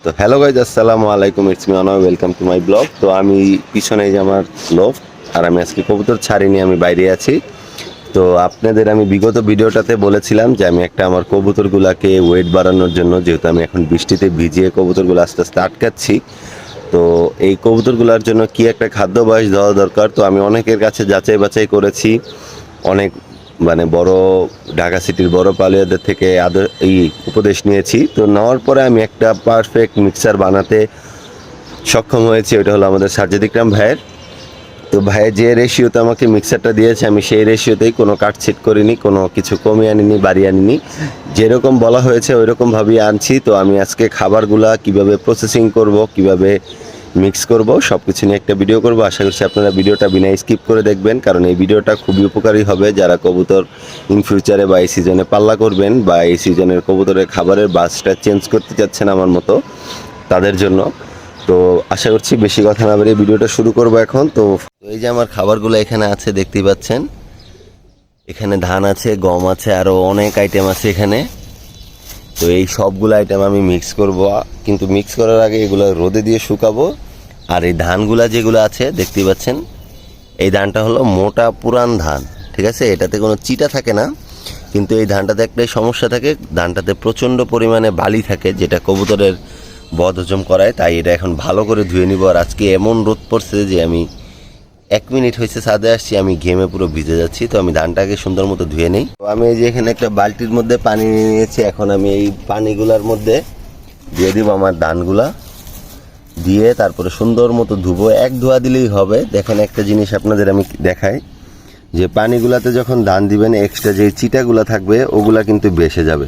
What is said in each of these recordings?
তো hello guys, আসসালামু আলাইকুম, it's me Anoy, welcome to my blog. তো আমি পিছনে যে আমার লোফট, আর আমি আজকে কবুতর ছাড়িনি, আমি বাইরে আছি। তো আপনাদের আমি বিগত ভিডিওটাতে বলেছিলাম যে আমি একটা আমার কবুতরগুলোকে ওয়েট বাড়ানোর জন্য, যেহেতু আমি এখন বৃষ্টিতে ভিজিয়ে কবুতরগুলো আস্তে আস্তে আটকাচ্ছি, তো এই কবুতরগুলোর জন্য কি একটা খাদ্য বয়স দেওয়া দরকার। তো আমি অনেকের কাছে যাচাই বাছাই করেছি, অনেক বড় ঢাকা সিটির বড় পালিয়াদের থেকে এই উপদেশ নিয়েছি। তো নেওয়ার পরে আমি একটা পারফেক্ট মিক্সার বানাতে সক্ষম হয়েছি। ওটা হলো আমাদের সাজ্জাদ ইকরাম ভাইয়ের। তো ভাইয়ের যে রেশিওতে আমাকে মিক্সারটা দিয়েছে, আমি সেই রেশিওতেই কোনো কাটছিট করিনি, কোনো কিছু কমিয়ে আনিনি, বাড়িয়ে আনিনি, যেরকম বলা হয়েছে ওই রকমভাবেই আনছি। তো আমি আজকে খাবারগুলা কিভাবে প্রসেসিং করব, কিভাবে মিক্স করব, সব কিছু নিয়ে একটা ভিডিও করব। আশা করছি আপনারা ভিডিওটা বিনা স্কিপ করে দেখবেন, কারণ এই ভিডিওটা খুবই উপকারী হবে যারা কবুতর ইন ফিউচারে বা এই সিজনে পাল্লা করবেন, বা এই সিজনের কবুতরের খাবারের বাসটা চেঞ্জ করতে চাচ্ছেন আমার মতো, তাদের জন্য। তো আশা করছি বেশি কথা না বেরিয়ে ভিডিওটা শুরু করব এখন। তো এই যে আমার খাবারগুলো এখানে আছে, দেখতেই পাচ্ছেন। এখানে ধান আছে, গম আছে, আরও অনেক আইটেম আছে এখানে। তো এই সবগুলো আইটেম আমি মিক্স করব, কিন্তু মিক্স করার আগে এগুলো রোদে দিয়ে শুকাবো। আর এই ধানগুলা যেগুলো আছে দেখতেই পাচ্ছেন, এই ধানটা হলো মোটা পুরান ধান, ঠিক আছে? এটাতে কোনো চিটা থাকে না, কিন্তু এই ধানটাতে একটাই সমস্যা থাকে, ধানটাতে প্রচণ্ড পরিমাণে বালি থাকে, যেটা কবুতরের বদ হজম করায়। তাই এটা এখন ভালো করে ধুয়ে নিব। আর আজকে এমন রোদ পড়ছে যে আমি 1 মিনিট হয়েছে ছাদে আসছি, আমি ঘেমে পুরো ভিজে যাচ্ছি। তো আমি ধানটাকে সুন্দর মতো ধুয়ে নিই। তো আমি এই যে এখানে একটা বালতির মধ্যে পানি নিয়ে নিয়েছি। এখন আমি এই পানিগুলার মধ্যে দিয়ে দিব আমার ধানগুলা, দিয়ে তারপরে সুন্দর মতো ধুবো। এক ধোয়া দিলেই হবে। দেখেন একটা জিনিস আপনাদের আমি দেখাই, যে পানিগুলাতে যখন ধান দিবেন, এক্সট্রা যে চিটাগুলা থাকবে ওগুলা কিন্তু বেসে যাবে,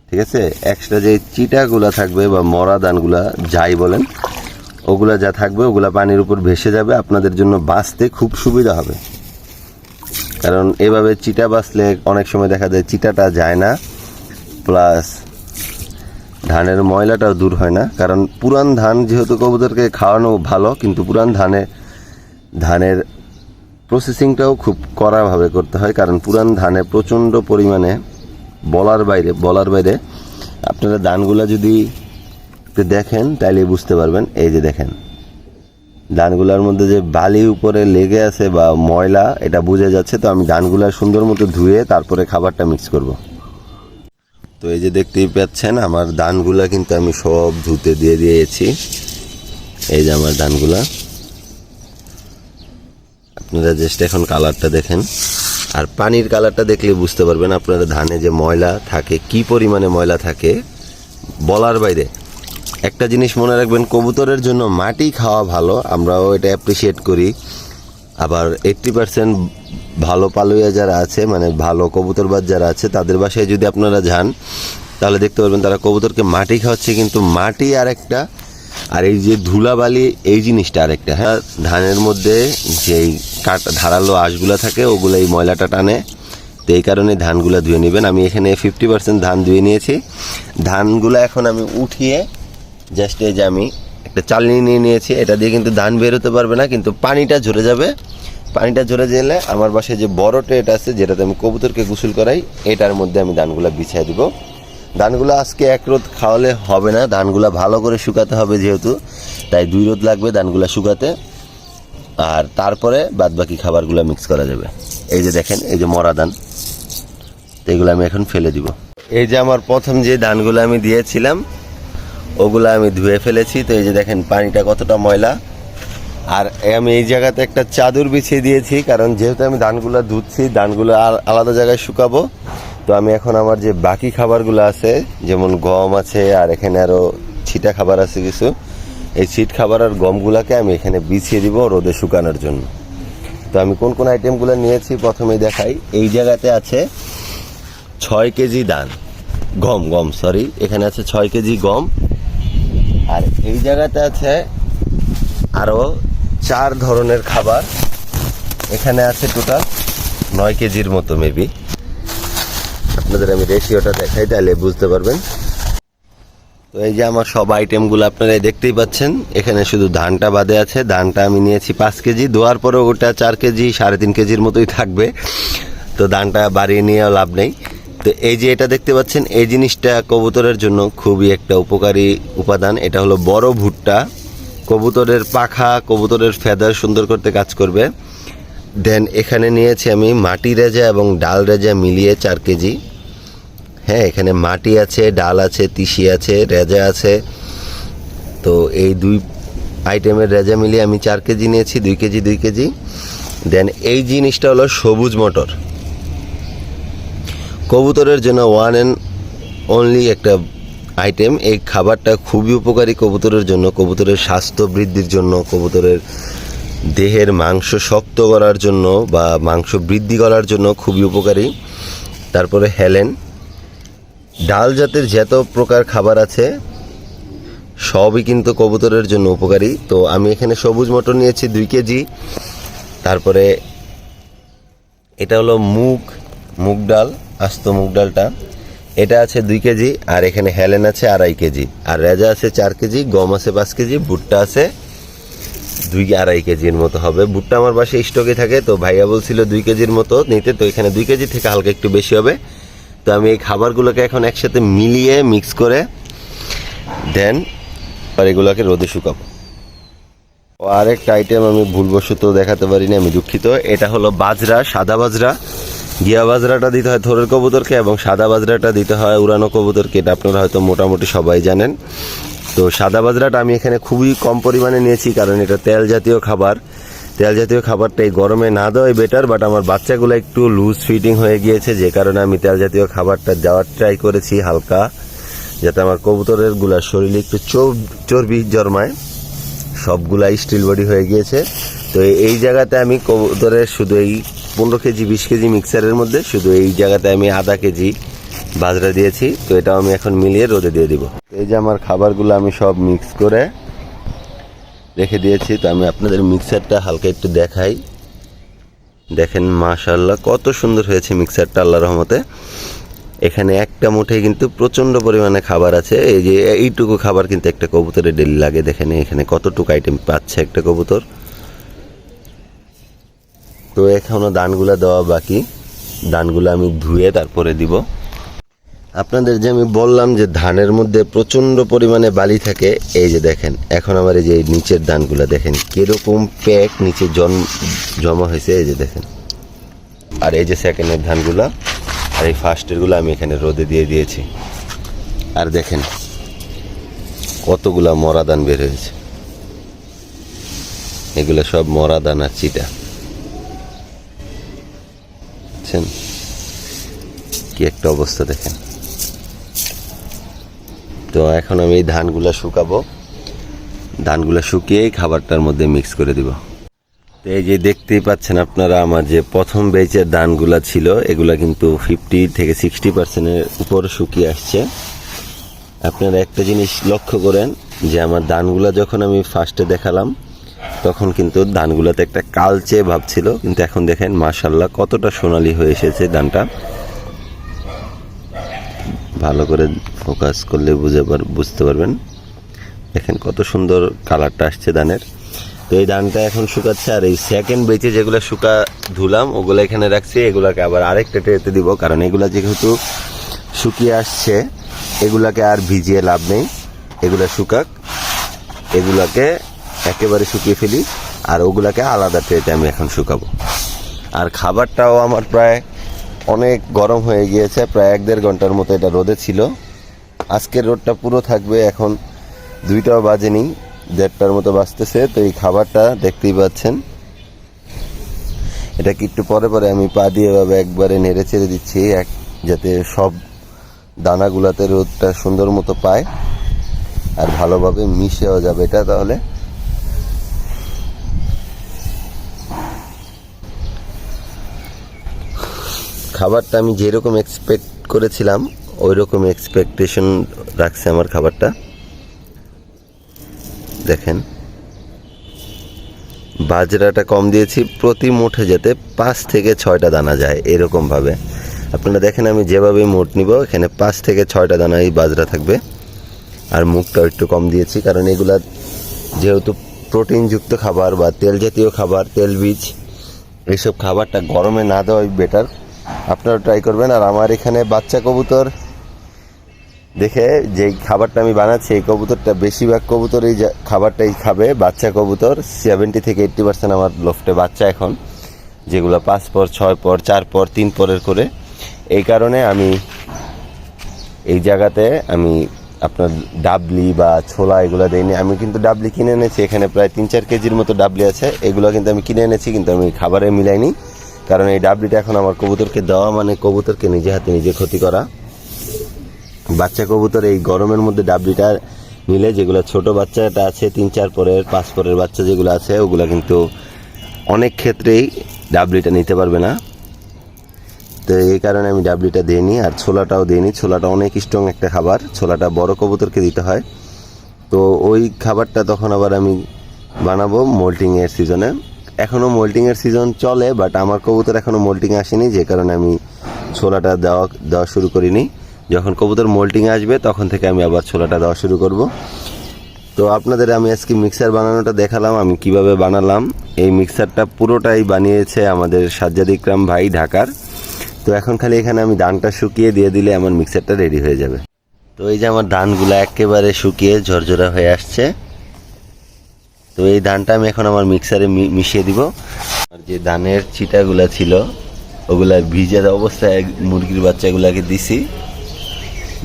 ঠিক আছে? এক্সট্রা যে চিটাগুলা থাকবে বা মরা ধানগুলা যাই বলেন, ওগুলা যা থাকবে ওগুলা পানির উপর ভেসে যাবে। আপনাদের জন্য বাঁচতে খুব সুবিধা হবে, কারণ এভাবে চিটা বাঁচলে অনেক সময় দেখা যায় চিটাটা যায় না, প্লাস ধানের ময়লাটাও দূর হয় না। কারণ পুরান ধান যেহেতু কবুতরকে খাওয়ানো ভালো, কিন্তু পুরান ধানের প্রসেসিংটাও খুব কড়াভাবে করতে হয়, কারণ পুরান ধানে প্রচণ্ড পরিমাণে বলার বাইরে আপনারা ধানগুলা যদি একটু দেখেন তাইলে বুঝতে পারবেন। এই যে দেখেন, ধানগুলার মধ্যে যে বালি উপরে লেগে আছে বা ময়লা, এটা বোঝা যাচ্ছে। তো আমি ধানগুলা সুন্দর মতো ধুয়ে তারপরে খাবারটা মিক্স করব। তো এই যে দেখতেই পাচ্ছেন আমার ধানগুলা কিন্তু আমি সব ধুতে দিয়ে দিয়েছি। এই যে আমার ধানগুলা, আপনারা জাস্ট এখন কালারটা দেখেন, আর পানির কালারটা দেখলে বুঝতে পারবেন আপনারা ধানে যে ময়লা থাকে, কি পরিমাণে ময়লা থাকে বলার বাইরে। একটা জিনিস মনে রাখবেন, কবুতরের জন্য মাটি খাওয়া ভালো, আমরাও এটা অ্যাপ্রিসিয়েট করি। আবার 80% ভালো পালুয়া যারা আছে, ভালো কবুতরবাজ যারা আছে, তাদের বাসায় যদি আপনারা যান তাহলে দেখতে পারবেন তারা কবুতরকে মাটি খাওয়াচ্ছে। কিন্তু মাটি আরেকটা, আর এই যে ধুলাবালি, এই জিনিসটা আরেকটা। হ্যাঁ, ধানের মধ্যে যেই ধারালো আঁশগুলো থাকে ওগুলো এই ময়লাটা টানে। তো এই কারণে ধানগুলো ধুয়ে নেবেন। আমি এখানে 50% ধান ধুয়ে নিয়েছি। ধানগুলো এখন আমি উঠিয়ে জাস্ট এই যে আমি একটা চালনি নিয়ে নিয়েছি, এটা দিয়ে কিন্তু ধান বের হতে পারবে না, কিন্তু পানিটা ঝরে যাবে। পানিটা ঝরে গেলে আমার বাসায় যে বড় ট্রেটা আছে, যেটাতে আমি কবুতরকে গোসল করাই, এটার মধ্যে আমি ধানগুলো বিছিয়ে দিব। ধানগুলো আজকে 1 রোদ খাওয়ালে হবে না, ধানগুলো ভালো করে শুকাতে হবে যেহেতু, তাই 2 রোদ লাগবে ধানগুলো শুকাতে। আর তারপরে বাদবাকি খাবারগুলো মিক্স করা যাবে। এই যে দেখেন, এই যে মরা ধান, তো এগুলো আমি এখন ফেলে দিব। এই যে আমার প্রথম যে ধানগুলো আমি দিয়েছিলাম ওগুলো আমি ধুয়ে ফেলেছি। তো এই যে দেখেন পানিটা কতটা ময়লা। আর আমি এই জায়গাতে একটা চাদর বিছিয়ে দিয়েছি, কারণ যেহেতু আমি ধানগুলো ধুচ্ছি, ধানগুলো আর আলাদা জায়গায় শুকাবো। তো আমি এখন আমার যে বাকি খাবারগুলো আছে, যেমন গম আছে, আর এখানে আরও ছিটা খাবার আছে কিছু, এই ছিট খাবার আর গমগুলোকে আমি এখানে বিছিয়ে দিব রোদে শুকানোর জন্য। তো আমি কোন কোন আইটেমগুলো নিয়েছি প্রথমেই দেখাই। এই জায়গাতে আছে 6 কেজি গম, এখানে আছে 6 কেজি গম। আর এই জায়গাতে আছে আরও 4 ধরনের খাবার। এখানে আছে টোটাল 9 কেজির মতো মেবি। আপনাদের আমি রেশিওটা দেখাই, তাহলে বুঝতে পারবেন। তো এই যে আমার সব আইটেমগুলো আপনারা দেখতেই পাচ্ছেন। এখানে শুধু ধানটা বাদে আছে। ধানটা আমি নিয়েছি 5 কেজি, ধোয়ার পরে ওটা 4 কেজি 3.5 কেজির মতোই থাকবে। তো ধানটা বাড়িয়ে নিয়েও লাভ নেই। তো এই যে এটা দেখতে পাচ্ছেন, এই জিনিসটা কবুতরের জন্য খুবই একটা উপকারী উপাদান। এটা হলো বড় ভুট্টা, কবুতরের পাখা, কবুতরের ফেদার সুন্দর করতে কাজ করবে। দেন এখানে নিয়েছি আমি মাটি রেজা এবং ডাল রেজা মিলিয়ে 4 কেজি। হ্যাঁ, এখানে মাটি আছে, ডাল আছে, তিসি আছে, রেজা আছে। তো এই 2 আইটেমের রেজা মিলিয়ে আমি 4 কেজি নিয়েছি, 2 কেজি 2 কেজি। দেন এই জিনিসটা হলো সবুজ মটর, কবুতরের জন্য ওয়ান অ্যান্ড অনলি একটা আইটেম। এই খাবারটা খুবই উপকারী কবুতরের জন্য, কবুতরের স্বাস্থ্য বৃদ্ধির জন্য, কবুতরের দেহের মাংস শক্ত করার জন্য বা মাংস বৃদ্ধি করার জন্য খুবই উপকারী। তারপরে হেলেন, ডাল জাতের যত প্রকার খাবার আছে সবই কিন্তু কবুতরের জন্য উপকারী। তো আমি এখানে সবুজ মটর নিয়েছি 2 কেজি। তারপরে এটা হলো মুগ ডাল, আস্ত মুগ ডালটা, এটা আছে 2 কেজি। আর এখানে হেলেন আছে 2.5 কেজি, আর রেজা আছে 4 কেজি, গম আছে 5 কেজি, ভুট্টা আছে 2-2.5 কেজির মতো হবে। ভুট্টা আমার বাসায় স্টকে থাকে, তো ভাইয়া বলছিল 2 কেজির মতো নিতে, তো এখানে 2 কেজি থেকে হালকা একটু বেশি হবে। তো আমি এই খাবারগুলোকে এখন একসাথে মিলিয়ে মিক্স করে দেন আর এগুলোকে রোদে শুকাবো। আরেকটা আইটেম আমি ভুলবশত দেখাতে পারিনি, আমি দুঃখিত। এটা হলো বাজরা, সাদা বাজরা। গিয়া বাজরাটা দিতে হয় থোরের কবুতরকে এবং সাদা বাজরাটা দিতে হয় উড়ানো কবুতরকে, এটা আপনারা হয়তো মোটামুটি সবাই জানেন। তো সাদা বাজরাটা আমি এখানে খুবই কম পরিমাণে নিয়েছি, কারণ এটা তেল জাতীয় খাবার। তেল জাতীয় খাবারটা এই গরমে না দেওয়াই বেটার, বাট আমার বাচ্চাগুলো একটু লুজ ফিটিং হয়ে গিয়েছে, যে কারণে আমি তেল জাতীয় খাবারটা দেওয়ার ট্রাই করেছি হালকা, যাতে আমার কবুতরের গুলার শরীরে একটু চর্বি জন্মায়। সবগুলা স্টিল বডি হয়ে গিয়েছে। তো এই জায়গাতে আমি কবুতরের শুধু এই 15 কেজি 20 কেজি মিক্সারের মধ্যে শুধু এই জায়গাতে আমি 1/2 কেজি বাজরা দিয়েছি। তো এটাও আমি এখন মিলিয়ে রোদে দিয়ে দিব। এই যে আমার খাবারগুলো আমি সব মিক্স করে রেখে দিয়েছি। তো আমি আপনাদের মিক্সারটা হালকা একটু দেখাই। দেখেন মাশাআল্লাহ কত সুন্দর হয়েছে মিক্সারটা, আল্লাহর রহমতে। এখানে একটা মুঠে কিন্তু প্রচণ্ড পরিমাণে খাবার আছে। এই যে এইটুকু খাবার কিন্তু একটা কবুতরের ডেলি লাগে। দেখেন এখানে কতটুকু আইটেম পাচ্ছে একটা কবুতর। তো এখনও দানগুলা দেওয়া বাকি, দানগুলো আমি ধুয়ে তারপরে দিব। আপনাদের যে আমি বললাম যে ধানের মধ্যে প্রচণ্ড পরিমাণে বালি থাকে, এই যে দেখেন এখন আমার এই যে নিচের ধানগুলো দেখেন কীরকম প্যাক নিচে জমা হয়েছে, এই যে দেখেন। আর এই যে সেকেন্ডের ধানগুলা আর এই ফার্স্টেরগুলো আমি এখানে রোদে দিয়ে দিয়েছি। আর দেখেন কতগুলা মরা ধান বের হয়েছে, এগুলো সব মরা ধান আর চিটা। বুঝছেন কি একটা অবস্থা দেখেন। তো এখন আমি এই ধানগুলা শুকাবো, ধানগুলা শুকিয়েই খাবারটার মধ্যে মিক্স করে দিব। তো এই যে দেখতেই পাচ্ছেন আপনারা, আমার যে প্রথম ব্যাচের ধানগুলা ছিল এগুলা কিন্তু 50 থেকে 60% উপর শুকিয়ে আসছে। আপনারা একটা জিনিস লক্ষ্য করেন যে আমার ধানগুলা যখন আমি ফার্স্টে দেখালাম তখন কিন্তু ধানগুলাতে একটা কালচে ভাব ছিল, কিন্তু এখন দেখেন মাশাআল্লাহ কতটা সোনালী হয়ে এসেছে ধানটা। ভালো করে ফোকাস করলে বুঝতে পারবেন। দেখেন কত সুন্দর কালারটা আসছে ধানের। তো এই ধানটা এখন শুকাচ্ছে। আর এই সেকেন্ড বেচে যেগুলো ধুলাম ওগুলো এখানে রাখছি, এগুলাকে আবার আরেকটা ট্রেতে দিব, কারণ এগুলা যেহেতু শুকিয়ে আসছে এগুলাকে আর ভিজিয়ে লাভ নেই। এগুলা শুকাক, এগুলাকে একেবারে শুকিয়ে ফেলি, আর ওগুলাকে আলাদা ট্রেতে আমি এখন শুকাবো। আর খাবারটাও আমার প্রায় অনেক গরম হয়ে গিয়েছে, প্রায় 1-1.5 ঘন্টার মতো এটা রোদে ছিল। আজকের রোদটা পুরো থাকবে, এখন 2টাও বাজেনি, 1:30টার মতো বাজতেছে। তো এই খাবারটা দেখতেই পাচ্ছেন, এটাকে একটু পরে পরে আমি পা দিয়ে এভাবে একবারে নেড়ে চেড়ে দিচ্ছি, যাতে সব দানাগুলাতে রোদটা সুন্দর মতো পায় আর ভালোভাবে মিশেও যাবে এটা। তাহলে খাবারটা আমি যেরকম এক্সপেক্ট করেছিলাম ওই রকম এক্সপেকটেশন রাখছে আমার খাবারটা। দেখেন বাজরাটা কম দিয়েছি, প্রতি মুঠে যাতে 5 থেকে 6টা দানা যায় এরকমভাবে। আপনারা দেখেন আমি যেভাবে মুঠ নিব এখানে 5 থেকে 6টা দানা এই বাজরা থাকবে। আর মুখটাও একটু কম দিয়েছি, কারণ এগুলা যেহেতু প্রোটিনযুক্ত খাবার বা তেল জাতীয় খাবার, তেল বীজ, এইসব খাবারটা গরমে না দেওয়াই বেটার। আপনারা ট্রাই করবেন। আর আমার এখানে বাচ্চা কবুতর দেখে যে খাবারটা আমি বানাচ্ছি, এই কবুতরটা বেশিরভাগ কবুতর এই খাবারটাই খাবে। বাচ্চা কবুতর 70 থেকে 80% আমার লোফটে বাচ্চা এখন, যেগুলো 5 পর 6 পর 4 পর 3 পরের করে। এই কারণে আমি এই জায়গাতে আমি আপনার ডাবলি বা ছোলা এগুলো দেইনি। আমি কিন্তু ডাবলি কিনে এনেছি, এখানে প্রায় 3-4 কেজির মতো ডাবলি আছে। এগুলো কিন্তু আমি কিনে এনেছি, কিন্তু আমি খাবারে মিলাইনি, কারণ এই ডাবলিটা এখন আমার কবুতরকে দেওয়া মানে কবুতরকে নিজে হাতে নিজে ক্ষতি করা। বাচ্চা কবুতর এই গরমের মধ্যে ডাবলিটা নিলে, যেগুলো ছোট বাচ্চাটা আছে 3-4 পরের 5 পরের বাচ্চা যেগুলো আছে, ওগুলো কিন্তু অনেক ক্ষেত্রেই ডাবলিটা নিতে পারবে না। তো এই কারণে আমি ডাবলিটা দিইনি, আর ছোলাটাও দিইনি। ছোলাটা অনেক স্ট্রং একটা খাবার, ছোলাটা বড় কবুতরকে দিতে হয়। তো ওই খাবারটা তখন আবার আমি বানাবো মোল্টিংয়ের সিজনে। এখনও মোল্টিংয়ের সিজন চলে, বাট আমার কবুতর এখনও মোল্টিং আসেনি, যে কারণে আমি ছোলাটা দেওয়া শুরু করিনি। যখন কবুতর মোল্টিং আসবে তখন থেকে আমি আবার ছোলাটা দেওয়া শুরু করব। তো আপনাদের আমি আজকে মিক্সার বানানোটা দেখালাম, আমি কিভাবে বানালাম। এই মিক্সারটা পুরোটাই বানিয়েছে আমাদের সাজ্জাদ ইকরাম ভাই, ঢাকার। তো এখন খালি এখানে আমি ধানটা শুকিয়ে দিয়ে দিলে আমার মিক্সারটা রেডি হয়ে যাবে। তো এই যে আমার ধানগুলো একেবারে শুকিয়ে ঝরঝরা হয়ে আসছে। তো এই ধানটা আমি এখন আমার মিক্সারে মিশিয়ে দিব। আর যে ধানের চিটাগুলা ছিল ওগুলা ভিজে অবস্থায় মুরগির বাচ্চাগুলাকে দিছি।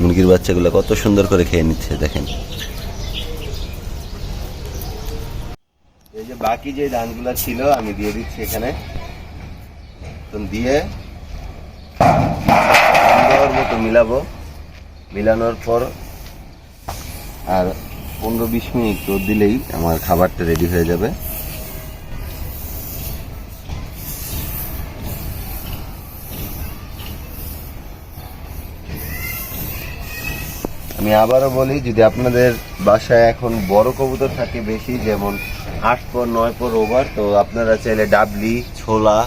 মুরগির বাচ্চাগুলো কত সুন্দর করে খেয়ে নিচ্ছে দেখেন। এই যে বাকি যে ধানগুলা ছিল আমি দিয়ে দিচ্ছি এখানে। তো দিয়ে সুন্দর মতো মিলাবো। মিলানোর পর আর 15-20 মিনিট রোদ দিলেই আমার খাবারটা রেডি হয়ে যাবে। আমি আবারও বলি, যদি আপনাদের বাসায় এখন বড় কবুতর থাকে বেশি, যেমন 8 পর 9 পর ওভার, তো আপনারা চাইলে ডাবলি ছোলা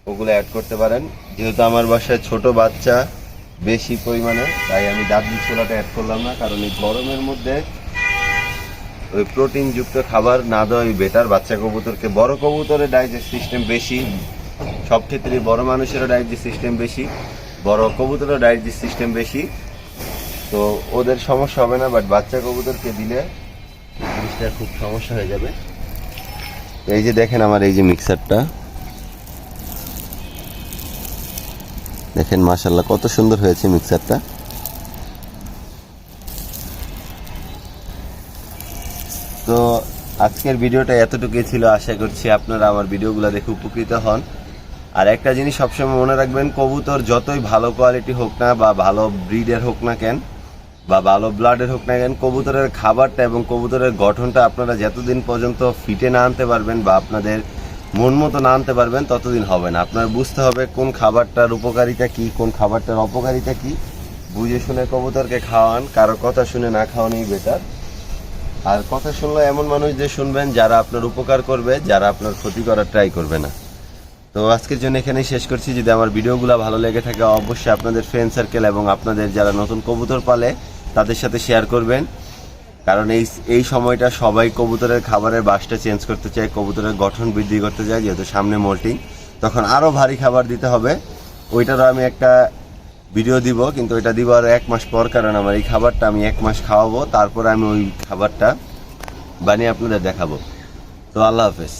ওগুলো অ্যাড করতে পারেন। যেহেতু আমার বাসায় ছোট বাচ্চা বেশি পরিমাণে, তাই আমি ডাবলি ছোলাটা অ্যাড করলাম না, কারণ এই গরমের মধ্যে ওই প্রোটিনযুক্ত খাবার না দেওয়াই বেটার বাচ্চা কবুতরকে। বড় কবুতরের ডাইজেস্ট সিস্টেম বেশি, সব ক্ষেত্রে বড় মানুষেরও ডাইজেস্ট সিস্টেম বেশি, বড় কবুতরেরও ডাইজেস্ট সিস্টেম বেশি, তো ওদের সমস্যা হবে না। বাট বাচ্চা কবুতরকে দিলে জিনিসটা খুব সমস্যা হয়ে যাবে। এই যে দেখেন আমার এই যে মিক্সারটা দেখেন, মাশাআল্লাহ কত সুন্দর হয়েছে মিক্সারটা। তো আজকের ভিডিওটা এতটুকুই ছিল। আশা করছি আপনারা আমার ভিডিওগুলো দেখে উপকৃত হন। আর একটা জিনিস সবসময় মনে রাখবেন, কবুতর যতই ভালো কোয়ালিটি হোক না বা ভালো ব্রিডের হোক না কেন বা ভালো ব্লাডের হোক না কেন, কবুতরের খাবারটা এবং কবুতরের গঠনটা আপনারা যতদিন পর্যন্ত ফিটে না আনতে পারবেন বা আপনাদের মন মতো না আনতে পারবেন ততদিন হবে না। আপনার বুঝতে হবে কোন খাবারটার উপকারিতা কি, কোন খাবারটার অপকারিতা কি, বুঝে শুনে কবুতরকে খাওয়ান। কারো কথা শুনে না খাওয়ানোই বেটার। আর কথা শুনলে এমন মানুষদের শুনবেন যারা আপনার উপকার করবে, যারা আপনার ক্ষতি করার ট্রাই করবে না। তো আজকের জন্য এখানেই শেষ করছি। যদি আমার ভিডিওগুলো ভালো লেগে থাকে অবশ্যই আপনাদের ফ্রেন্ড সার্কেল এবং আপনাদের যারা নতুন কবুতর পালে তাদের সাথে শেয়ার করবেন, কারণ এই সময়টা সবাই কবুতরের খাবারের বাসটা চেঞ্জ করতে চায়, কবুতরের গঠন বৃদ্ধি করতে চায়। যেহেতু সামনে মোল্টিং, তখন আরও ভারী খাবার দিতে হবে। ওইটারও আমি একটা ভিডিও দিব, কিন্তু ওইটা দিব আর 1 মাস পর, কারণ আমার এই খাবারটা আমি 1 মাস খাওয়াবো, তারপরে আমি ওই খাবারটা বানিয়ে আপনাদের দেখাবো। তো আল্লাহ হাফেজ।